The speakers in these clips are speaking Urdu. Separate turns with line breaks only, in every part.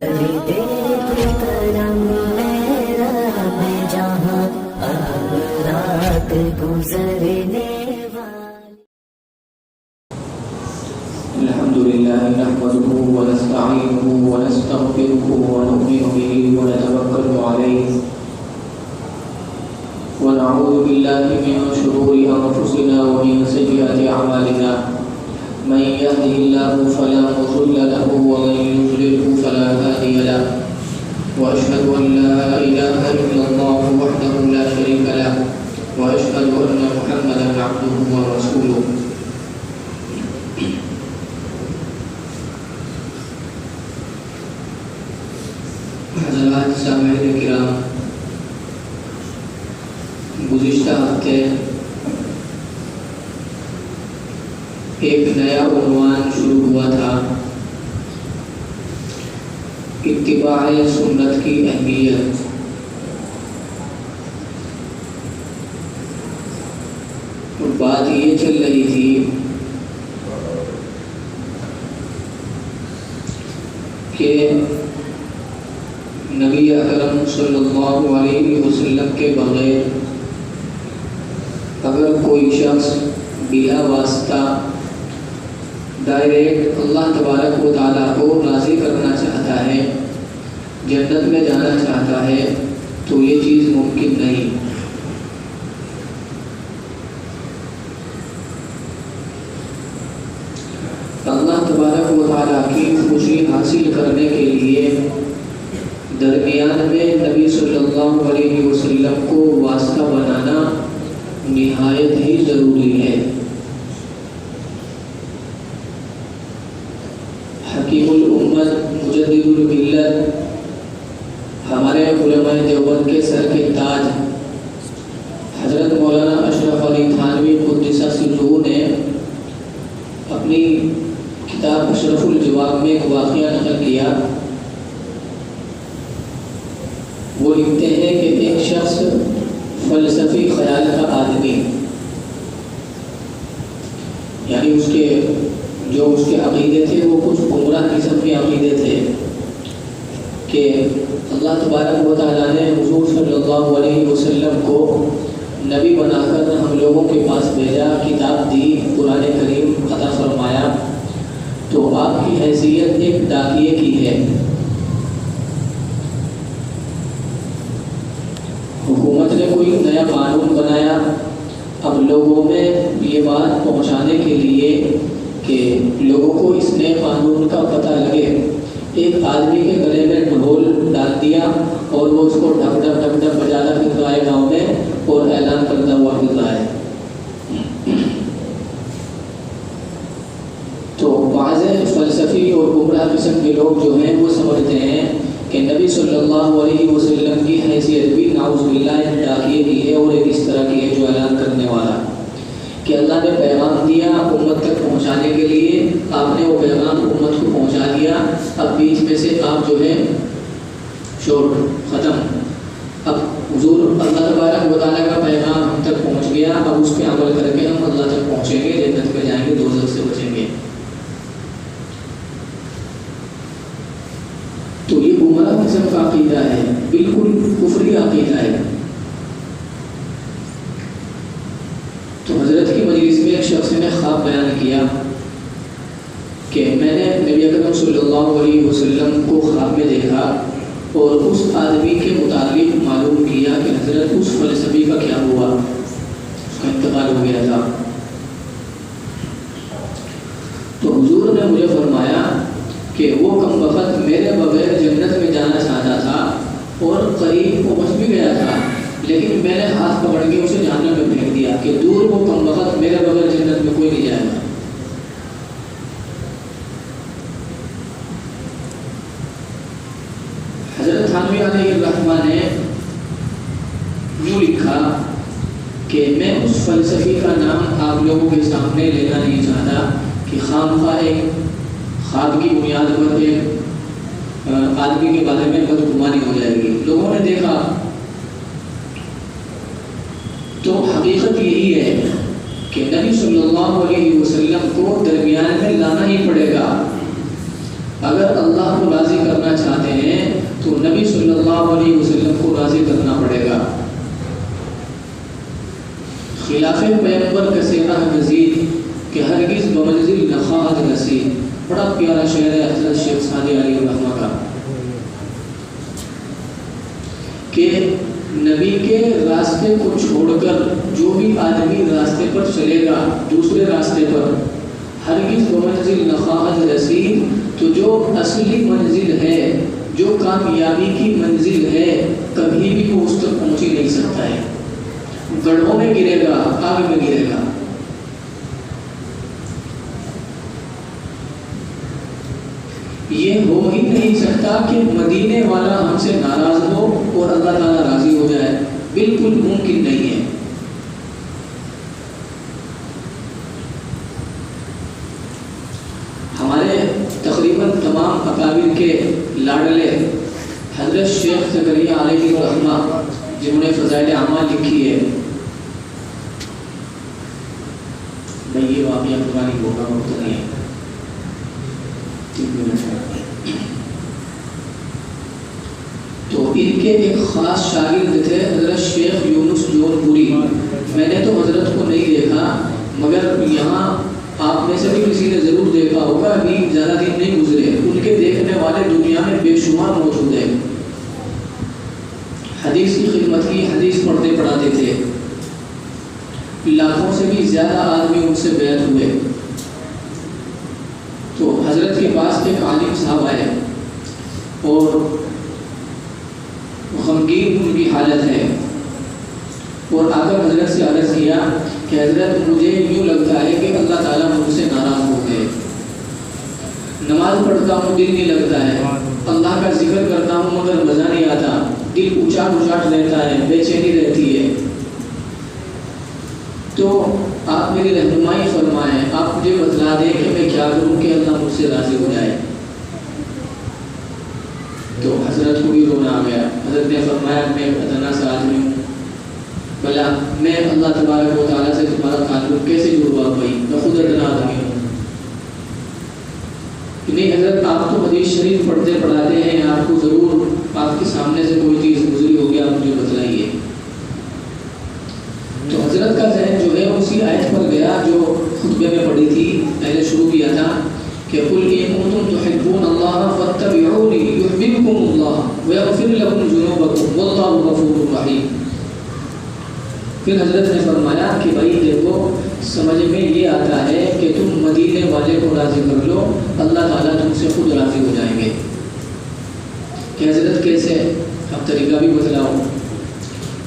الحمد لله نحمده ونستعينه ونستغفره ونؤمن به ونتوكل عليه ونعوذ بالله من شرور أنفسنا ومن سيئات أعمالنا من يهده الله فلا مضل له ومن يضلله فلا هادي له وأشهد أن لا إله إلا الله وحده لا شريك له وأشهد أن محمدا عبده ورسوله. حضرات سامعین کرام، گزشتہ ہفتے ایک نیا عنوان شروع ہوا تھا، اتباع سنت کی اہمیت۔ اور بات یہ چل رہی تھی کہ نبی اکرم صلی اللہ علیہ وسلم کے بغیر اگر کوئی شخص بلا واسطہ ڈائریکٹ اللہ تبارک و تعالیٰ کو راضی کرنا چاہتا ہے، جنت میں جانا چاہتا ہے، تو یہ چیز ممکن نہیں۔ اللہ تبارک و تعالیٰ کی خوشی حاصل کرنے کے لیے درمیان میں نبی صلی اللہ علیہ وسلم کو واسطہ بنانا نہایت ہی ضروری ہے۔ حکیم الامت مجدد الملت ہمارے علماء دیوبند کے سر کے تاج حضرت مولانا اشرف علی تھانوی قدس سرہ نے اپنی کتاب اشرف الجواب میں ایک واقعہ نقل کیا۔ وہ لکھتے ہیں کہ ایک شخص فلسفی خیال کا آدمی، یعنی اس کے عقیدے تھے وہ کچھ گمراہ قسم کے عقیدے تھے کہ اللہ تبارک و تعالیٰ نے حضور صلی اللہ علیہ وسلم کو نبی بنا کر ہم لوگوں کے پاس بھیجا، کتاب دی، قرآن کریم عطا فرمایا، تو آپ کی حیثیت ایک ڈاکیے کی ہے۔ حکومت نے کوئی نیا قانون بنایا، اب لوگوں میں یہ بات پہنچانے کے لیے کہ لوگوں کو اس نئے قانون کا پتہ لگے، ایک آدمی کے گلے میں ڈھول ڈال دیا اور وہ اس کو ڈھک ڈھک ڈھک ڈھک بجاتا پھر رہا ہے گاؤں میں اور اعلان کرتا ہوا پھر رہا ہے۔ تو بعض فلسفی اور گمراہ قسم کے لوگ جو ہیں وہ سمجھتے ہیں کہ نبی صلی اللہ علیہ وسلم کی حیثیت بھی نعوذ باللہ ڈاکیے کی ہے اور ایک اس طرح کی ہے جو اعلان کرنے والا، کہ اللہ نے پیغام دیا امت تک پہنچانے کے لیے، آپ نے وہ پیغام امت کو پہنچا دیا، اب بیچ میں سے آپ جو ہے شور ختم، اب حضور اللہ تبارک و تعالیٰ کا پیغام ہم تک پہنچ گیا، اب اس پہ عمل کر کے ہم اللہ تک پہنچیں گے، جنت میں جائیں گے، دوزخ سے بچیں گے۔ تو یہ گمراہ قسم کا عقیدہ ہے، بالکل کفری عقیدہ ہے۔ تو حضرت کی مجلس میں ایک شخص نے خواب بیان کیا کہ میں نے نبی اکرم صلی اللہ علیہ وسلم کو خواب میں دیکھا اور اس آدمی کے متعلق معلوم کیا کہ حضرت اس فلسفی کا کیا ہوا، اس کا انتقال ہو گیا تھا۔ تو حضور نے مجھے فرمایا کہ وہ کم وقت میرے بغیر جنت میں جانا چاہتا تھا اور قریب پہنچ بھی گیا تھا، لیکن میں نے ہاتھ پکڑ کے اسے جہنم میں پھینک دیا کہ دور وہ کم وقت میرے بغیر جنت میں کوئی نہیں جائے گا۔ حضرت تھانوی علیہ الرحمہ نے یوں لکھا کہ میں اس فلسفی کا نام آپ لوگوں کے سامنے لینا نہیں چاہتا کہ خام خواہ ایک خواب کی بنیاد پر ایک آدمی کے بارے میں بدگمانی ہو جائے گی۔ لوگوں نے دیکھا تو حقیقت یہی ہے کہ نبی صلی اللہ علیہ وسلم کو درمیان میں لانا ہی پڑے گا۔ اگر اللہ کو راضی کرنا چاہتے ہیں نبی کے راستے کو چھوڑ کر جو بھی آدمی راستے پر چلے گا دوسرے راستے پر، ہرگز وہ منزل نخواہد رسید، تو جو اصلی منزل ہے، جو کامیابی کی منزل ہے، کبھی بھی وہ اس تک پہنچ ہی نہیں سکتا ہے، گڑھوں میں گرے گا، آگ میں گرے گا۔ یہ ہو ہی نہیں سکتا کہ مدینے والا ہم سے ناراض ہو اور اللہ تعالیٰ راضی ہو جائے، بالکل ممکن نہیں ہے۔ ہمارے تقریباً تمام اکابر کے لاڈلے حضرت شیخ زکریا علیہ الرحمہ، جنہوں نے فضائل اعمال لکھی ہے، بھائی یہ واقعہ پرانی ہوگا وقت نہیں ہے، تو ان کے ایک خاص شاگرد تھے حضرت شیخ یونس جون پوری۔ میں نے تو حضرت کو نہیں دیکھا، مگر یہاں آپ میں سے بھی کسی نے ضرور دیکھا ہوگا، ابھی زیادہ دن نہیں گزرے، ان کے دیکھنے والے دنیا میں بے شمار موجود ہیں۔ حدیث کی خدمت کی، حدیث پڑھتے پڑھاتے تھے، لاکھوں سے بھی زیادہ آدمی ان سے بیعت ہوئے۔ تو حضرت کے پاس ایک عالم صاحب آئے اور غمگین ان کی حالت ہے، اور آ کر حضرت سے عرض کیا کہ حضرت مجھے یوں لگتا ہے کہ اللہ تعالیٰ مجھ سے ناراض ہو گئے، نماز پڑھتا ہوں دل نہیں لگتا ہے، اللہ کا ذکر کرتا ہوں مگر مزہ نہیں آتا، دل اچاٹ اچاٹ رہتا ہے، بے چینی رہتی ہے، تو آپ میری رہنمائی فرمائیں، آپ مجھے بتلا دیں کہ میں کیا کروں کہ اللہ مجھ سے راضی ہو جائے۔ تو حضرت کو بھی رونا آ گیا۔ حضرت نے فرمایا میں ادنا سا آدمی ہوں، بھلا میں اللہ تبارک و تعالیٰ سے تمہارا تعلق کیسے جڑوا بھائی، میں خود ادنا آدمی ہوں۔ نہیں حضرت آپ تو حدیث شریف پڑھتے پڑھاتے ہیں، آپ کو ضرور آپ کے سامنے سے کوئی چیز گزری ہوگی، آپ مجھے بتلائیے۔ تو حضرت کا ذہن جو ہے اسی آیت پر گیا جو خطبے میں پڑھی تھی، پہلے شروع کیا تھا کہ قُلْ إِن كُنتُمْ تُحِبُّونَ اللَّهَ فَاتَّبِعُونِي يُحْبِبْكُمُ اللَّهُ وَيَغْفِرْ لَكُمْ ذُنُوبَكُمْ وَاللَّهُ غَفُورٌ رَحِيمٌ۔ پھر حضرت نے فرمایا کہ بھائی دیکھو، سمجھ میں یہ آتا ہے کہ تم مدینے والے کو راضی کر لو، اللہ تعالیٰ تم سے خود راضی ہو جائیں گے۔ کہ حضرت کیسے؟ اب طریقہ بھی بتلاؤ۔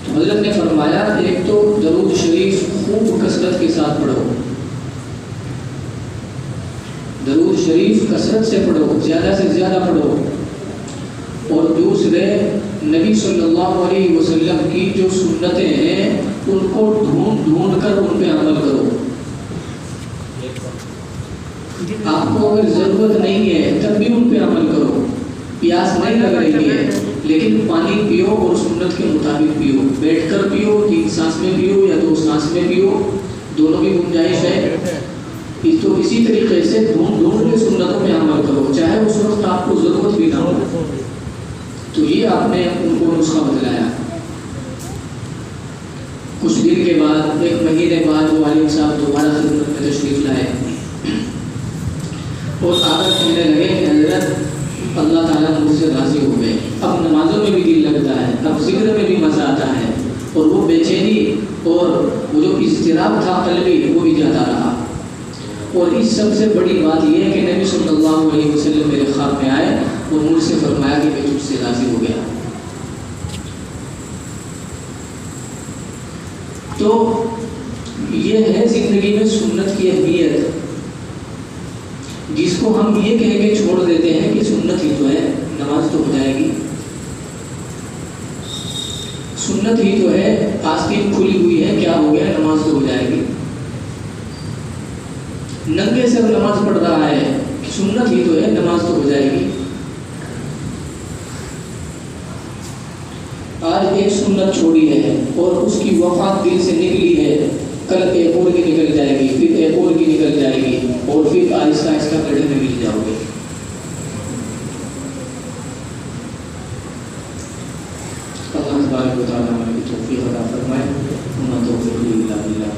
تو حضرت نے فرمایا ایک تو درود شریف خوب کثرت کے ساتھ پڑھو، درود شریف کثرت سے پڑھو، زیادہ سے زیادہ پڑھو، اور دوسرے نبی صلی اللہ علیہ وسلم کی جو سنتیں ہیں ان کو ڈھونڈ ڈھونڈ کر ان پہ عمل کرو۔ آپ کو اگر ضرورت نہیں ہے تب بھی ان پہ عمل کرو، پیاس نہیں لگ رہی ہے لیکن پانی پیو اور سنت کے مطابق پیو، بیٹھ کر پیو، 3 سانس میں پیو یا 2 سانس میں پیو، دونوں بھی گنجائش ہے۔ تو اسی طریقے سے ڈھونڈ ڈھونڈ کے سنتوں میں عمل کرو، چاہے اس وقت آپ کو ضرورت بھی نہ ہو۔ تو یہ آپ نے ان کو نسخہ بتلایا۔ کچھ دن کے بعد، 1 مہینے بعد وہ عالم صاحب دوبارہ خدمت میں تشریف لائے اور آ کر کہنے لگے کہ حضرت اللہ تعالیٰ مجھ سے راضی ہو گئے، اب نمازوں میں بھی دل لگتا ہے، اب ذکر میں بھی مزہ آتا ہے، اور وہ بے چینی اور وہ جو اضطراب تھا قلبی وہ بھی جاتا رہا۔ اور اس سب سے بڑی بات یہ ہے کہ نبی صلی اللہ علیہ وسلم میرے خواب میں آئے اور مجھ سے فرمایا کہ میں تجھ سے راضی ہو گیا۔ تو یہ ہے زندگی میں سنت کی اہمیت، جس کو ہم یہ کہہ کے چھوڑ دیتے ہیں کہ سنت ہی تو ہے، نماز تو ہو جائے گی، سنت ہی تو ہے، آستین کھلی ہوئی ہے، کیا ہو گیا، نماز تو ہو جائے گی۔ ننگے سر نماز پڑھ رہا ہے، سنت ہی تو ہے، نماز تو ہو جائے گی۔ آج ایک سنت چھوڑی ہے اور اس کی وفات دل سے نکلی ہے، کل ایک اور کی نکل جائے گی، پھر ایک اور کی نکل جائے گی، اور پھر آہستہ آہستہ گڑھے میں مل جاؤ گے۔ اللہ تبارک و تعالیٰ ہمیں توفیق عطا فرمائے۔ توفیق الا باللہ۔